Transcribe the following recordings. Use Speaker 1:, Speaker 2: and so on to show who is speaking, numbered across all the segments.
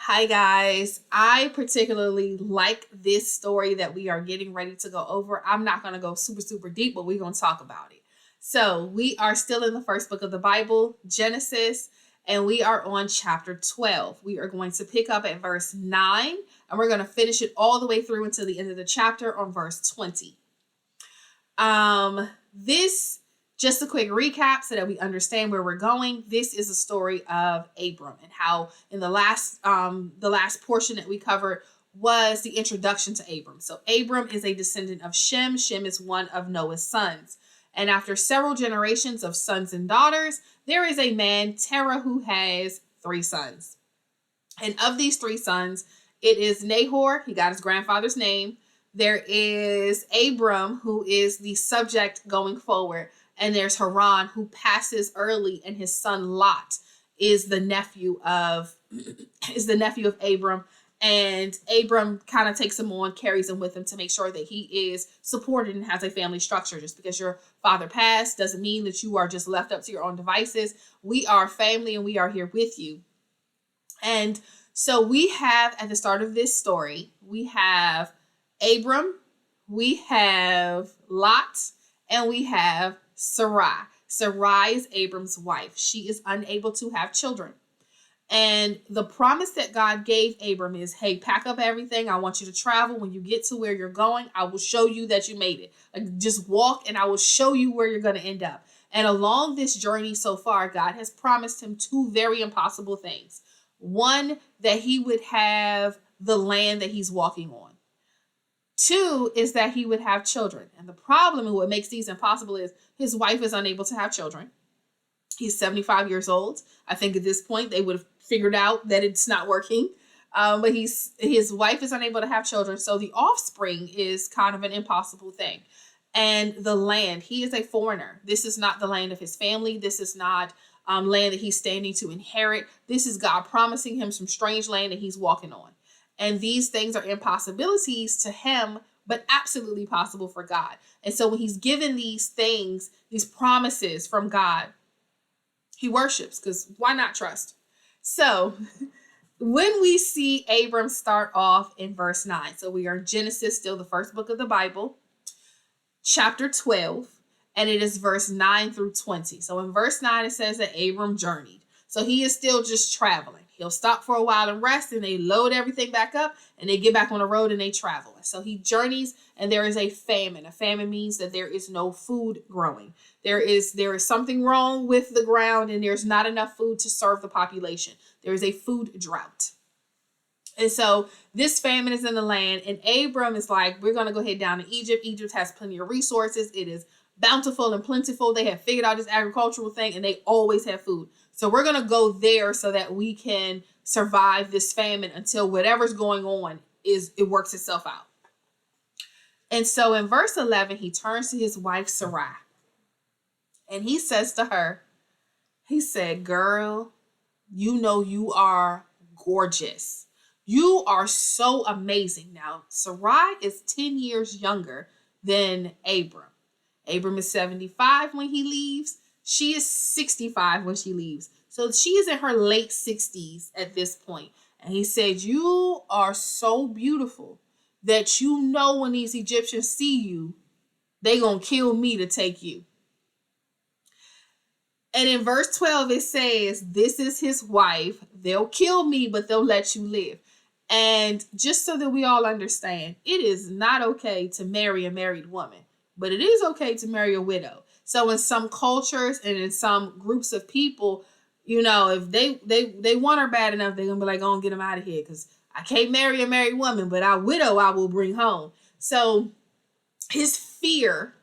Speaker 1: Hi, guys. I particularly like this story that we are getting ready to go over. I'm not going to go super deep, but we're going to talk about it. So, we are still in the first book of the Bible, Genesis, and we are on chapter 12. We are going to pick up at verse 9, and we're going to finish it all the way through until the end of the chapter on verse 20. This just a quick recap so that we understand where we're going. This is a story of Abram and how in the last portion that we covered was the introduction to Abram. So Abram is a descendant of Shem. Shem is one of Noah's sons. And after several generations of sons and daughters, there is a man, Terah, who has 3 sons. And of these 3 sons, it is Nahor. He got his grandfather's name. There is Abram, who is the subject going forward. And there's Haran, who passes early, and his son Lot is the nephew of Abram. And Abram kind of takes him on, carries him with him to make sure that he is supported and has a family structure. Just because your father passed doesn't mean that you are just left up to your own devices. We are family, and we are here with you. And so we have, at the start of this story, we have Abram, we have Lot, and we have Sarai. Sarai is Abram's wife. She is unable to have children. And the promise that God gave Abram is, hey, pack up everything. I want you to travel. When you get to where you're going, I will show you that you made it. Like, just walk and I will show you where you're going to end up. And along this journey so far, God has promised him 2 very impossible things. One, that he would have the land that he's walking on. 2 is that he would have children. And the problem and what makes these impossible is his wife is unable to have children. He's 75 years old. I think at this point they would have figured out that it's not working. But his wife is unable to have children. So the offspring is kind of an impossible thing. And the land, he is a foreigner. This is not the land of his family. This is not land that he's standing to inherit. This is God promising him some strange land that he's walking on. And these things are impossibilities to him, but absolutely possible for God. And so when he's given these things, these promises from God, he worships, because why not trust? So when we see Abram start off in verse 9, so we are in Genesis, still the first book of the Bible, chapter 12, and it is verse 9 through 20. So in verse 9, it says that Abram journeyed. So he is still just traveling. He'll stop for a while and rest, and they load everything back up, and they get back on the road and they travel. So he journeys, and there is a famine. A famine means that there is no food growing. There is something wrong with the ground, and there's not enough food to serve the population. There is a food drought. And so this famine is in the land, and Abram is like, we're going to go head down to Egypt. Egypt has plenty of resources. It is bountiful and plentiful. They have figured out this agricultural thing, and they always have food. So we're going to go there so that we can survive this famine until whatever's going on it works itself out. And so in verse 11, he turns to his wife, Sarai, and he says to her, he said, girl, you know you are gorgeous. You are so amazing. Now, Sarai is 10 years younger than Abram. Abram is 75 when he leaves. She is 65 when she leaves. So she is in her late 60s at this point. And he said, you are so beautiful that you know when these Egyptians see you, they gonna kill me to take you. And in verse 12, it says, this is his wife. They'll kill me, but they'll let you live. And just so that we all understand, it is not okay to marry a married woman, but it is okay to marry a widow. So in some cultures and in some groups of people, you know, if they want her bad enough, they're going to be like, go and get him out of here, because I can't marry a married woman, but our widow I will bring home. So his fear,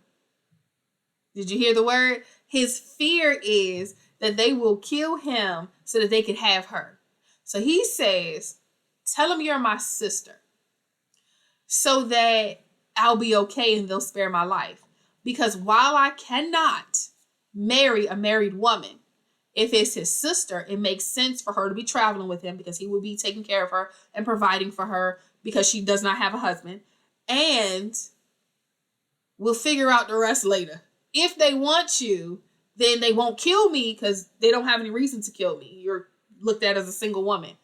Speaker 1: did you hear the word? His fear is that they will kill him so that they can have her. So he says, tell them you're my sister so that I'll be okay and they'll spare my life. Because while I cannot marry a married woman, if it's his sister, it makes sense for her to be traveling with him because he will be taking care of her and providing for her because she does not have a husband. And we'll figure out the rest later. If they want you, then they won't kill me because they don't have any reason to kill me. You're looked at as a single woman.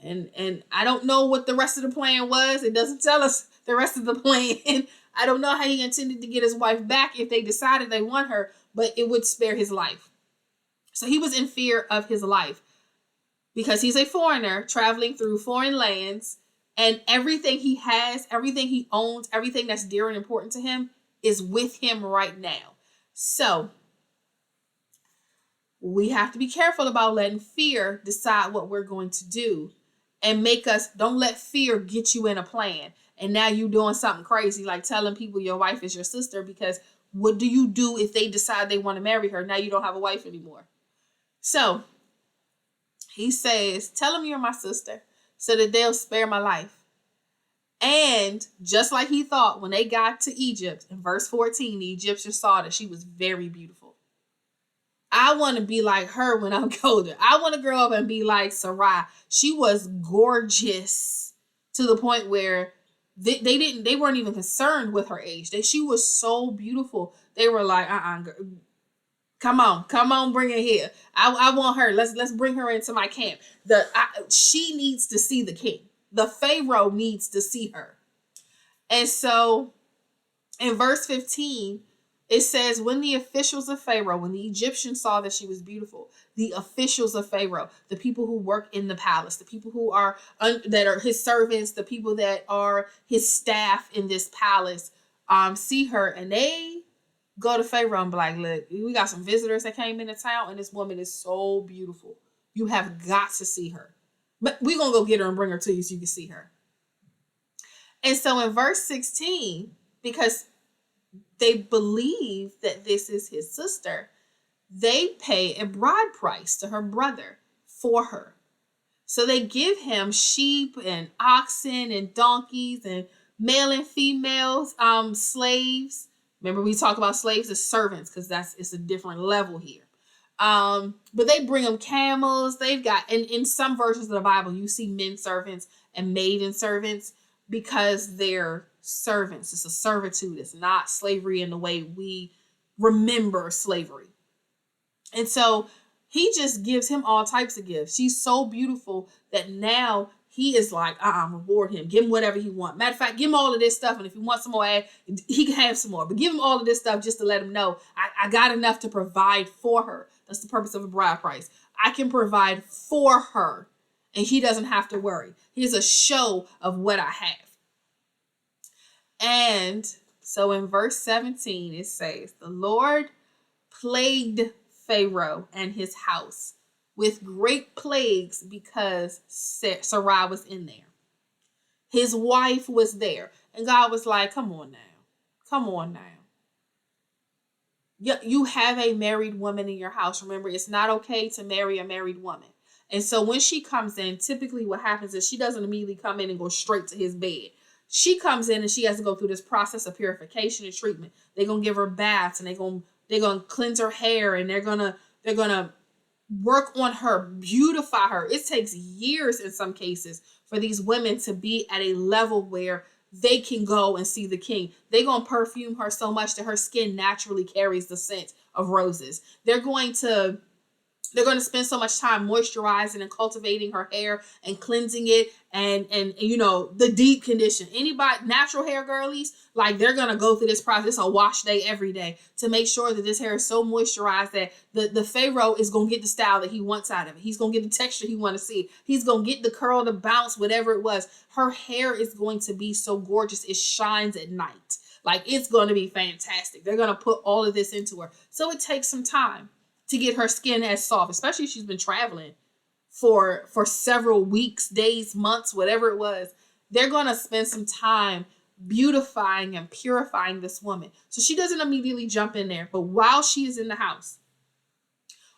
Speaker 1: And I don't know what the rest of the plan was. It doesn't tell us the rest of the plan. I don't know how he intended to get his wife back if they decided they want her, but it would spare his life. So he was in fear of his life because he's a foreigner traveling through foreign lands, and everything he has, everything he owns, everything that's dear and important to him is with him right now. So we have to be careful about letting fear decide what we're going to do and make us, don't let fear get you in a plan. And now you doing something crazy, like telling people your wife is your sister, because what do you do if they decide they want to marry her? Now you don't have a wife anymore. So he says, tell them you're my sister so that they'll spare my life. And just like he thought, when they got to Egypt, in verse 14, the Egyptians saw that she was very beautiful. I want to be like her when I'm older. I want to grow up and be like Sarai. She was gorgeous to the point where they weren't even concerned with her age. She was so beautiful. They were like, come on, bring her here. I want her. Let's bring her into my camp. She needs to see the king. The Pharaoh needs to see her. And so in verse 15, it says, when the officials of Pharaoh, when the Egyptians saw that she was beautiful, the officials of Pharaoh, the people who work in the palace, the people who are that are his servants, the people that are his staff in this palace, see her, and they go to Pharaoh and be like, look, we got some visitors that came into town, and this woman is so beautiful. You have got to see her. But we're going to go get her and bring her to you so you can see her. And so in verse 16, because they believe that this is his sister, they pay a bride price to her brother for her. So they give him sheep and oxen and donkeys and male and female slaves. Remember, we talked about slaves as servants because it's a different level here. But they bring them camels. They've got, and in some versions of the Bible, you see men servants and maiden servants because they're servants. It's a servitude. It's not slavery in the way we remember slavery. And so he just gives him all types of gifts. She's so beautiful that now he is like, reward him. Give him whatever he wants. Matter of fact, give him all of this stuff. And if he wants some more, he can have some more. But give him all of this stuff just to let him know I got enough to provide for her. That's the purpose of a bride price. I can provide for her, and he doesn't have to worry. Here's a show of what I have. And so in verse 17, it says, the Lord plagued Pharaoh and his house with great plagues because Sarai was in there. His wife was there. And God was like, come on now. Come on now. You have a married woman in your house. Remember, it's not okay to marry a married woman. And so when she comes in, typically what happens is she doesn't immediately come in and go straight to his bed. She comes in and she has to go through this process of purification and treatment. They're going to give her baths, and they're going to cleanse her hair, and they're going to work on her, beautify her. It takes years in some cases for these women to be at a level where they can go and see the king. They're going to perfume her so much that her skin naturally carries the scent of roses. They're going to spend so much time moisturizing and cultivating her hair and cleansing it and the deep condition. Anybody, natural hair girlies, like they're going to go through this process. It's a wash day every day to make sure that this hair is so moisturized that the Pharaoh is going to get the style that he wants out of it. He's going to get the texture he wants to see. He's going to get the curl, the bounce, whatever it was. Her hair is going to be so gorgeous. It shines at night. Like, it's going to be fantastic. They're going to put all of this into her. So it takes some time to get her skin as soft, especially if she's been traveling for several weeks, days, months, whatever it was. They're going to spend some time beautifying and purifying this woman. So she doesn't immediately jump in there. But while she is in the house,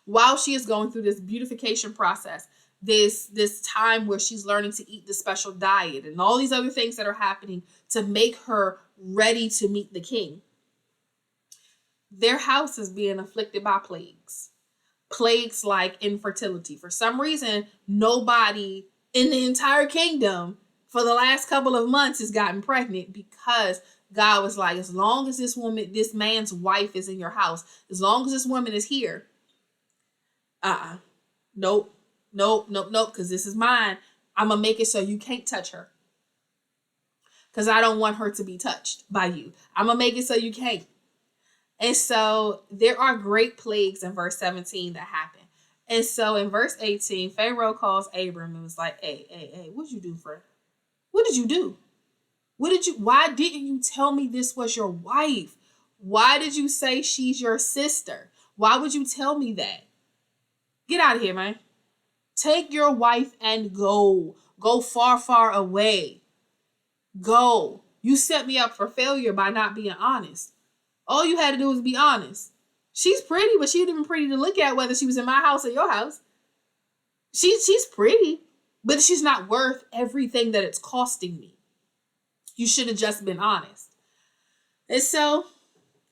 Speaker 1: while she is going through this beautification process, this time where she's learning to eat the special diet and all these other things that are happening to make her ready to meet the king, their house is being afflicted by plagues. Plagues like infertility. For some reason, nobody in the entire kingdom for the last couple of months has gotten pregnant, because God was like, as long as this man's wife is in your house, as long as this woman is here, nope, because this is mine. I'm going to make it so you can't touch her. Because I don't want her to be touched by you. I'm going to make it so you can't. And so there are great plagues in verse 17 that happen. And so in verse 18, Pharaoh calls Abram and was like, hey, what'd you do, friend? What did you do? Why didn't you tell me this was your wife? Why did you say she's your sister? Why would you tell me that? Get out of here, man. Take your wife and go. Go far, far away. Go. You set me up for failure by not being honest. All you had to do was be honest. She's pretty, but she wasn't pretty to look at whether she was in my house or your house. She's pretty, but she's not worth everything that it's costing me. You should have just been honest. And so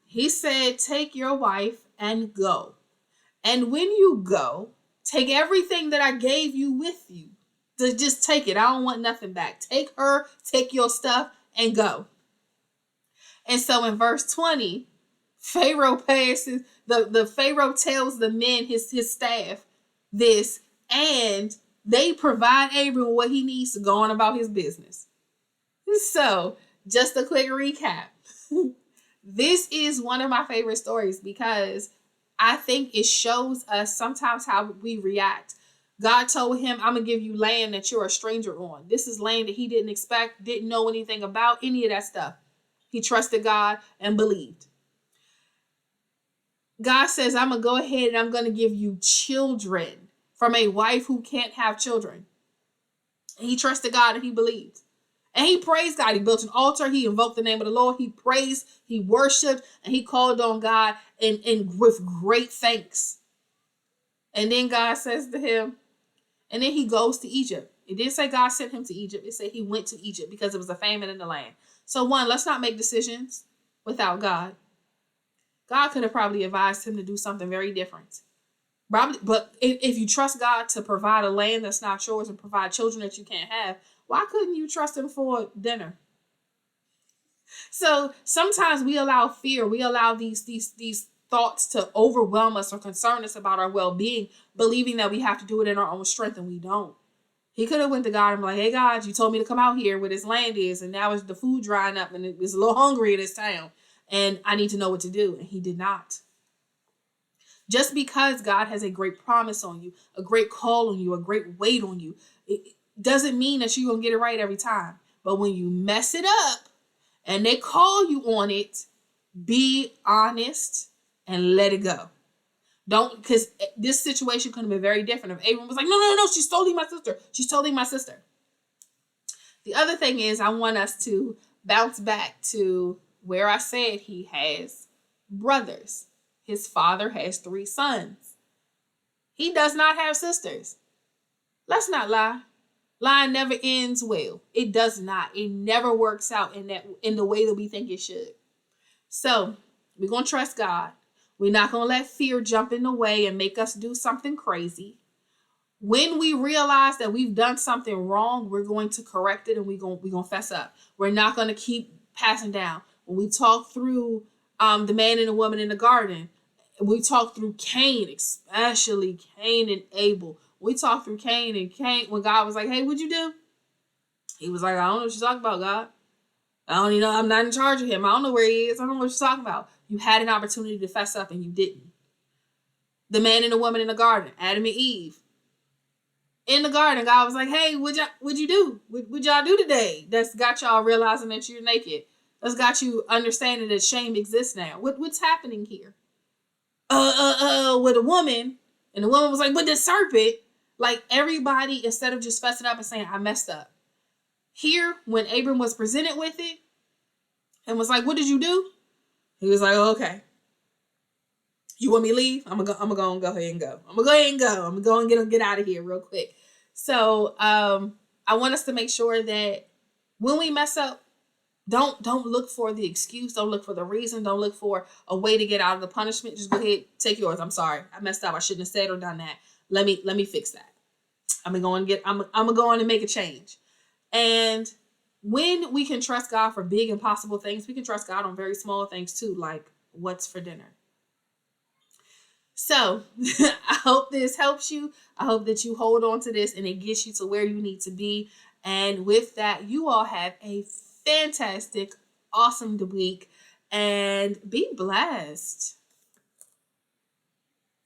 Speaker 1: he said, take your wife and go. And when you go, take everything that I gave you with you. Just take it. I don't want nothing back. Take her, take your stuff, and go. And so in verse 20, Pharaoh passes, the Pharaoh tells the men, his staff, this, and they provide Abram what he needs to go on about his business. So, just a quick recap. This is one of my favorite stories because I think it shows us sometimes how we react. God told him, I'm going to give you land that you're a stranger on. This is land that he didn't expect, didn't know anything about, any of that stuff. He trusted God and believed. God says, I'm going to go ahead and I'm going to give you children from a wife who can't have children. And he trusted God and he believed. And he praised God. He built an altar. He invoked the name of the Lord. He praised, he worshiped, and he called on God and with great thanks. And then God says to him, and then he goes to Egypt. It didn't say God sent him to Egypt. It said he went to Egypt because it was a famine in the land. So one, let's not make decisions without God. God could have probably advised him to do something very different. Probably, but if you trust God to provide a land that's not yours and provide children that you can't have, why couldn't you trust him for dinner? So sometimes we allow fear, we allow these thoughts to overwhelm us or concern us about our well-being, believing that we have to do it in our own strength, and we don't. He could have went to God and be like, hey, God, you told me to come out here where this land is, and now it's the food drying up, and it's a little hungry in this town, and I need to know what to do. And he did not. Just because God has a great promise on you, a great call on you, a great weight on you, it doesn't mean that you're going to get it right every time. But when you mess it up and they call you on it, be honest and let it go. Don't, because this situation could have been very different if Abram was like, no, she's totally my sister. She's totally my sister. The other thing is, I want us to bounce back to where I said he has brothers. His father has 3 sons. He does not have sisters. Let's not lie. Lying never ends well. It does not. It never works out in the way that we think it should. So we're going to trust God. We're not going to let fear jump in the way and make us do something crazy. When we realize that we've done something wrong, we're going to correct it and we're going to fess up. We're not going to keep passing down. When we talk through the man and the woman in the garden, we talk through Cain, especially Cain and Abel. We talk through Cain, when God was like, hey, what'd you do? He was like, I don't know what you're talking about, God. I don't even know. I'm not in charge of him. I don't know where he is. I don't know what you're talking about. You had an opportunity to fess up and you didn't. The man and the woman in the garden, Adam and Eve. In the garden, God was like, hey, what'd you do? What'd y'all do today? That's got y'all realizing that you're naked. That's got you understanding that shame exists now. What's happening here? With a woman, and the woman was like, with the serpent. Like, everybody, instead of just fessing up and saying, I messed up. Here, when Abram was presented with it and was like, what did you do? He was like, oh, okay. You want me to leave? I'm gonna go ahead and go. I'm gonna go ahead and go. I'm gonna go and get out of here real quick. So I want us to make sure that when we mess up, don't look for the excuse. Don't look for the reason. Don't look for a way to get out of the punishment. Just go ahead, take yours. I'm sorry. I messed up. I shouldn't have said or done that. Let me fix that. I'm gonna go on and make a change. And when we can trust God for big impossible things, we can trust God on very small things too, like what's for dinner. So I hope this helps you. I hope that you hold on to this and it gets you to where you need to be. And with that, you all have a fantastic, awesome week and be blessed.